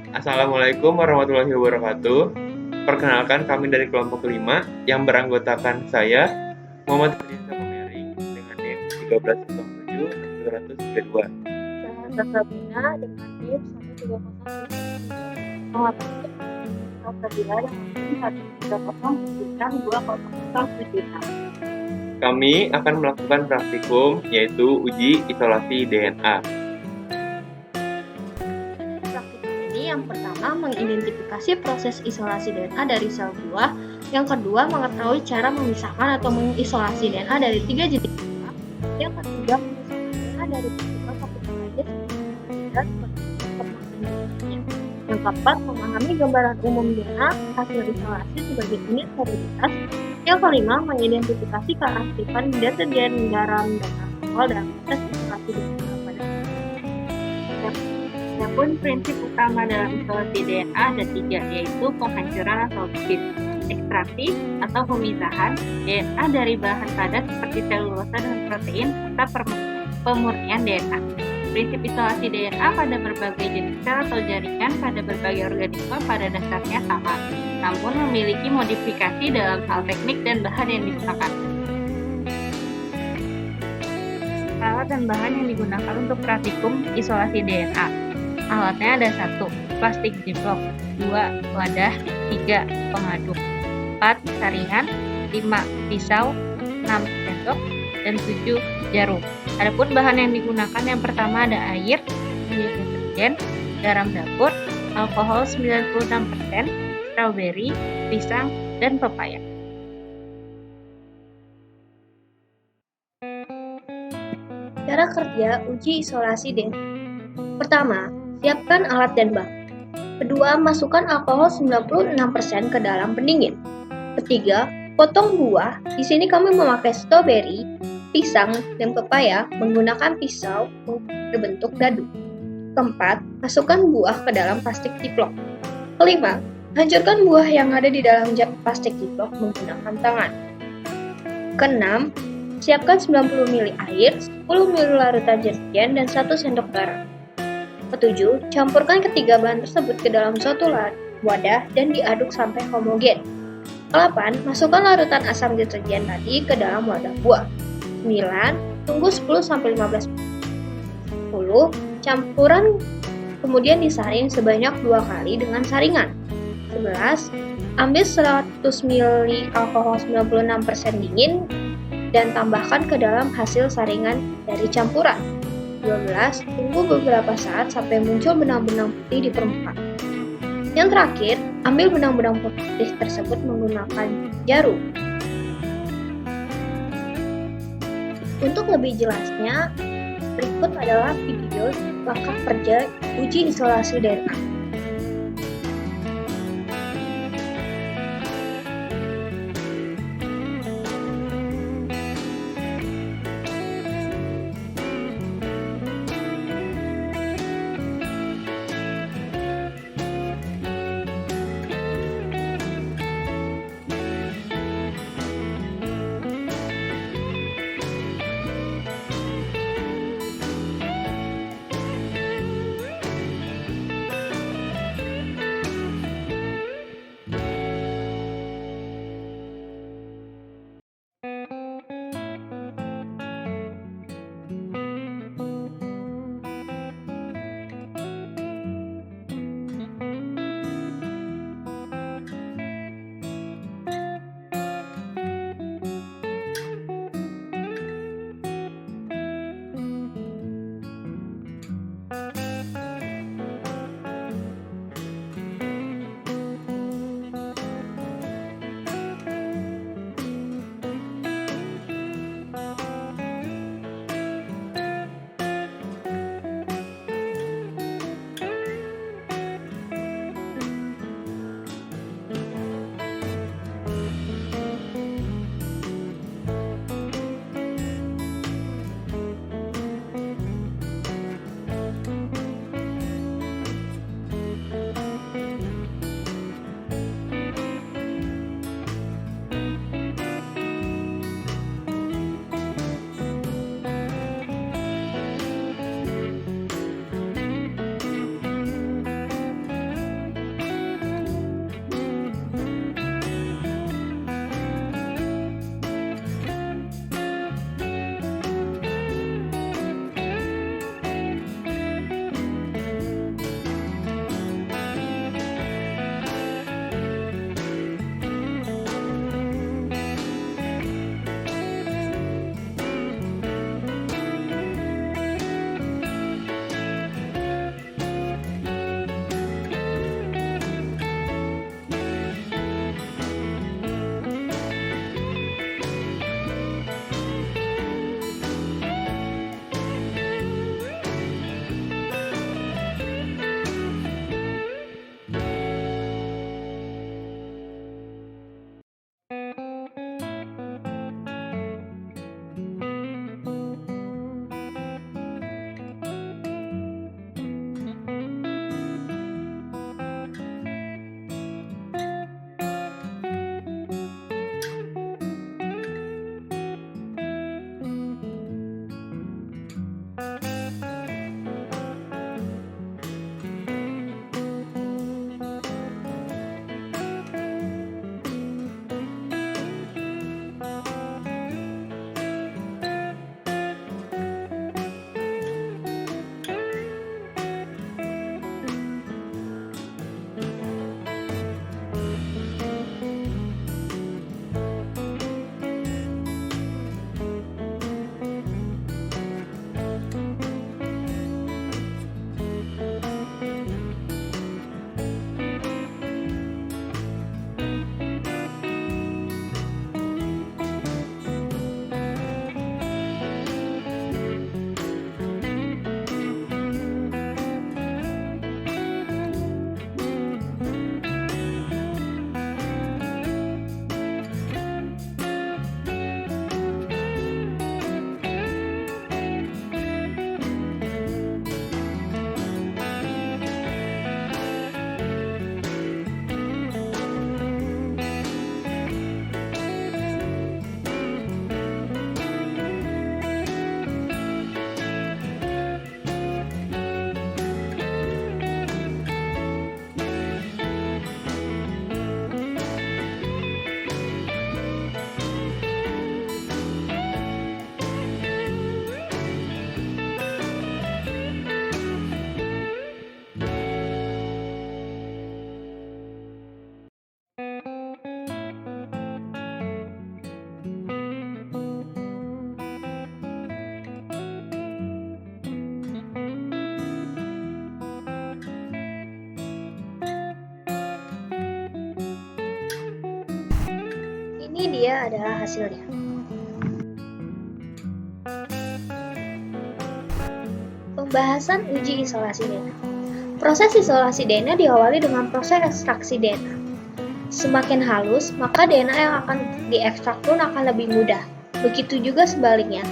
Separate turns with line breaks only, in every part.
Assalamualaikum warahmatullahi wabarakatuh. Perkenalkan kami dari kelompok 5 yang beranggotakan saya, Muhammad Rizal Pemering dengan NIM 1307232.
Saya Sabrina dengan NIM 130. Muhammad Sabila dengan NIM 130920076.
Kami akan melakukan praktikum yaitu uji isolasi DNA.
Praktikum ini yang pertama mengidentifikasi proses isolasi DNA dari sel buah, yang kedua mengetahui cara memisahkan atau mengisolasi DNA dari 3 jenis buah, yang ketiga memisahkan DNA dari partikel kapitalis dan yang keempat memahami gambaran umum DNA hasil isolasi sebagai unit varietas. Yang kelima, mengidentifikasi keaktifan detergen, garam, dan alkohol dalam proses isolasi DNA pada Adapun prinsip utama dalam isolasi DNA ada 3, yaitu penghancuran atau split, ekstraksi atau pemisahan DNA dari bahan padat seperti selulosa dan protein, serta pemurnian DNA. Prinsip isolasi DNA pada berbagai jenis sel atau jaringan pada berbagai organisme pada dasarnya sama, namun memiliki modifikasi dalam hal teknik dan bahan yang digunakan. Alat dan bahan yang digunakan untuk praktikum isolasi DNA. Alatnya ada 1. Plastik ziplock, 2. Wadah, 3. Pengaduk, 4. Saringan, 5. Pisau, 6. sendok, dan 7. jarum. Adapun bahan yang digunakan yang pertama ada air, detergen, garam dapur, alkohol 96%, strawberry, pisang, dan pepaya. Cara kerja uji isolasi DNA. Pertama, siapkan alat dan bahan. Kedua, masukkan alkohol 96% ke dalam pendingin. Ketiga, potong buah. Di sini kami memakai strawberry, pisang, dan pepaya menggunakan pisau berbentuk dadu. Keempat, masukkan buah ke dalam plastik ziplock. Kelima, hancurkan buah yang ada di dalam plastik ziplock menggunakan tangan. Keenam, siapkan 90 ml air, 10 ml larutan detergen, dan 1 sendok garam. Ketujuh, campurkan ketiga bahan tersebut ke dalam suatu wadah dan diaduk sampai homogen. Ke-8, masukkan larutan asam detergen tadi ke dalam wadah buah. 9, tunggu 10-15 menit. 10, campuran kemudian disaring sebanyak 2 kali dengan saringan. 11, ambil 100 ml alkohol 96% dingin dan tambahkan ke dalam hasil saringan dari campuran. 12, tunggu beberapa saat sampai muncul benang-benang putih di permukaan. Yang terakhir, ambil benang-benang putih tersebut menggunakan jarum. Untuk lebih jelasnya, berikut adalah video langkah kerja uji isolasi DNA. Ini dia adalah hasilnya. Pembahasan uji isolasi DNA. Proses isolasi DNA diawali dengan proses ekstraksi DNA. Semakin halus, maka DNA yang akan diekstrak pun akan lebih mudah. Begitu juga sebaliknya.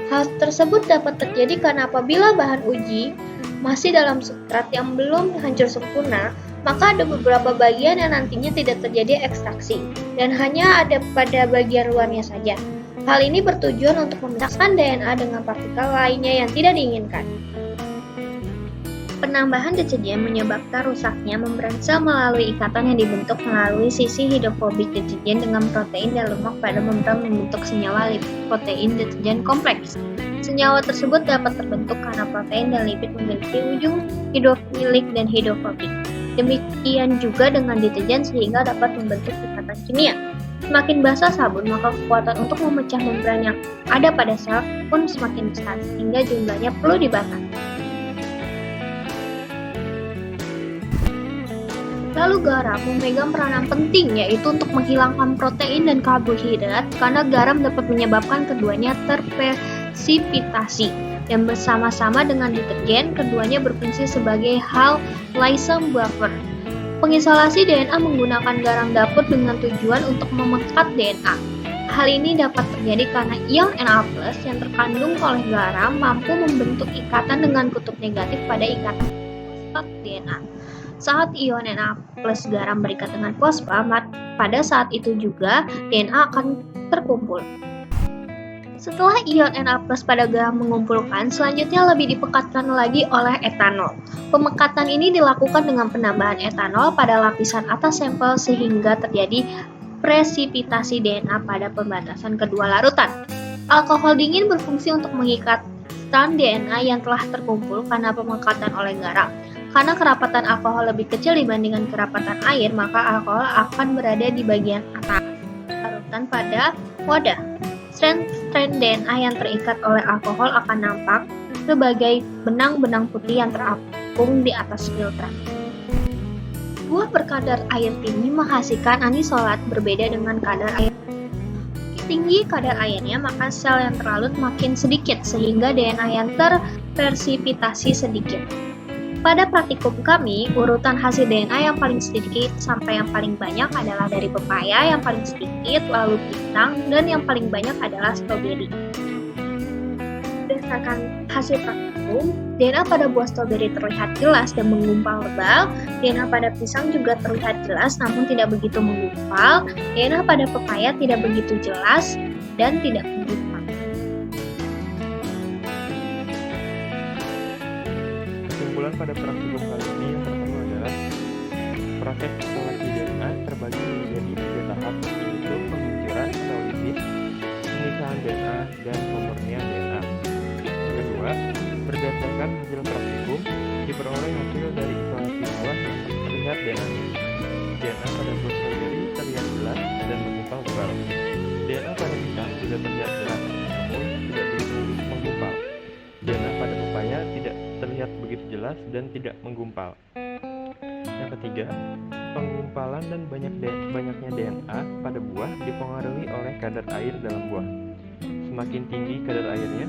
Hal tersebut dapat terjadi karena apabila bahan uji masih dalam substrat yang belum hancur sempurna, maka ada beberapa bagian yang nantinya tidak terjadi ekstraksi, dan hanya ada pada bagian luarnya saja. Hal ini bertujuan untuk memisahkan DNA dengan partikel lainnya yang tidak diinginkan. Penambahan deterjen menyebabkan rusaknya membran sel melalui ikatan yang dibentuk melalui sisi hidrofobik deterjen dengan protein dan lemak pada membran membentuk senyawa lipoprotein deterjen kompleks. Senyawa tersebut dapat terbentuk karena protein dan lipid memiliki ujung hidrofilik dan hidrofobik. Demikian juga dengan deterjen sehingga dapat membentuk ikatan kimia. Semakin basah sabun, maka kekuatan untuk memecah membran yang ada pada sel pun semakin besar, sehingga jumlahnya perlu dibatasi. Lalu garam memegang peranan penting, yaitu untuk menghilangkan protein dan karbohidrat, karena garam dapat menyebabkan keduanya terpresipitasi. Dan bersama-sama dengan deterjen, keduanya berfungsi sebagai hal lysine buffer. Pengisolasi DNA menggunakan garam dapur dengan tujuan untuk memekat DNA. Hal ini dapat terjadi karena ion Na+ yang terkandung oleh garam mampu membentuk ikatan dengan kutub negatif pada ikatan fosfat DNA. Saat ion Na+ garam berikat dengan fosfat, pada saat itu juga DNA akan terkumpul. Setelah ion Na+ pada garam mengumpulkan, selanjutnya lebih dipekatkan lagi oleh etanol. Pemekatan ini dilakukan dengan penambahan etanol pada lapisan atas sampel sehingga terjadi presipitasi DNA pada pembatasan kedua larutan. Alkohol dingin berfungsi untuk mengikatkan DNA yang telah terkumpul karena pemekatan oleh garam. Karena kerapatan alkohol lebih kecil dibandingkan kerapatan air, maka alkohol akan berada di bagian atas larutan pada wadah. Strand DNA yang terikat oleh alkohol akan nampak sebagai benang-benang putih yang terapung di atas filtran. Buah berkadar air tinggi menghasilkan anisolat berbeda dengan kadar air. Tinggi kadar airnya, maka sel yang terlalut makin sedikit sehingga DNA yang terpresipitasi sedikit. Pada praktikum kami, urutan hasil DNA yang paling sedikit sampai yang paling banyak adalah dari pepaya, yang paling sedikit, lalu pisang, dan yang paling banyak adalah stroberi. Berdasarkan hasil praktikum, DNA pada buah stroberi terlihat jelas dan menggumpal lebal, DNA pada pisang juga terlihat jelas namun tidak begitu menggumpal, DNA pada pepaya tidak begitu jelas dan tidak menggumpal.
Kesimpulan pada praktikum kali ini yang pertama adalah proses isolasi DNA terbagi menjadi 3 tahap, yaitu pengunciran atau lisis, pemisahan DNA, dan pemurnian DNA. Kedua, berdasarkan hasil praktikum, diperoleh hasil dari isolasi buah yang terlihat DNA-nya. DNA pada buah stroberi terlihat jelas dan menggumpal tebal. DNA pada pisang juga terlihat jelas, namun tidak begitu menggumpal. DNA pada pepaya tidak terlihat begitu jelas dan tidak menggumpal. Yang ketiga, penggumpalan dan banyaknya DNA pada buah dipengaruhi oleh kadar air dalam buah. Semakin tinggi kadar airnya,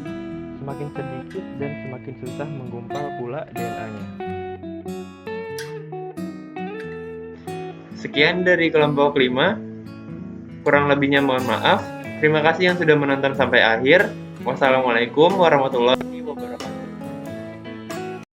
semakin sedikit dan semakin susah menggumpal pula DNA-nya. Sekian dari kelompok 5. Kurang lebihnya mohon maaf. Terima kasih yang sudah menonton sampai akhir. Wassalamualaikum warahmatullahi wabarakatuh.